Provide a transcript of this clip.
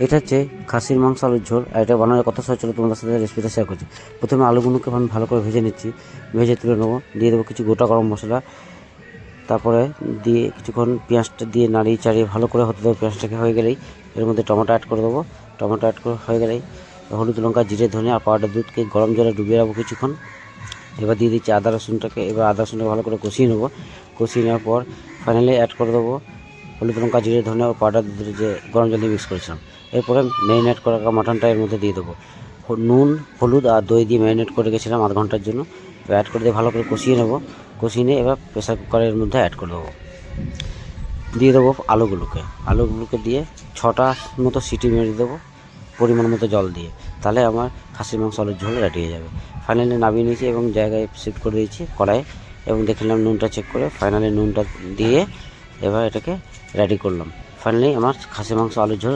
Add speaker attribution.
Speaker 1: এটা হচ্ছে খাসির মাংস আলুর ঝোল, আর এটা বানানোর কথা সহজ, চলো তোমাদের সাথে রেসিপিটা শেয়ার করছি। প্রথমে আলুগুলোকে আমি ভালো করে ভেজে নিচ্ছি, ভেজে তুলে নেবো। দিয়ে দেবো কিছু গোটা গরম মশলা, তারপরে দিয়ে কিছুক্ষণ পেঁয়াজটা দিয়ে নাড়িয়ে চাড়িয়ে ভালো করে হতে দেবো। পেঁয়াজটাকে হয়ে গেলেই এর মধ্যে টমেটো অ্যাড করে দেবো। টমেটো অ্যাড করে হয়ে গেলেই হলুদ, লঙ্কা, জিরে, ধনে আর পাউডার দুধকে গরম জলে ডুবিয়ে রাখবো কিছুক্ষণ। এবার দিয়ে দিচ্ছি আদা রসুনটাকে। এবার আদা রসুনটাকে ভালো করে কষিয়ে নেবো। কষিয়ে নেওয়ার পর ফাইনালি অ্যাড করে দেবো হলুদ, লঙ্কা, জিরে, ধনে ও পাউডার দুধ যে গরম জল দিয়ে মিক্স করেছিলাম। এরপরে ম্যারিনেট করা মাটনটা এর মধ্যে দিয়ে দেবো। নুন, হলুদ আর দই দিয়ে ম্যারিনেট করে রেখেছিলাম আধ ঘন্টার জন্য। অ্যাড করে দিয়ে ভালো করে কষিয়ে নেবো। কষিয়ে নিয়ে এবার প্রেসার কুকারের মধ্যে অ্যাড করে দেবো। দিয়ে দেবো আলুগুলোকে দিয়ে 6টা মতো সিটি মেরে দেবো পরিমাণ মতো জল দিয়ে। তাহলে আমার খাসির মাংস আলুর ঝোল রেডি হয়ে যাবে। ফাইনালি নামিয়ে নিয়েছি এবং জায়গায় শিফট করে দিয়েছি কড়াই, এবং দেখলাম নুনটা চেক করে ফাইনালি নুনটা দিয়ে এবার এটাকে রেডি করলাম। ফাইনালি আমার খাসির মাংস আলুর ঝোল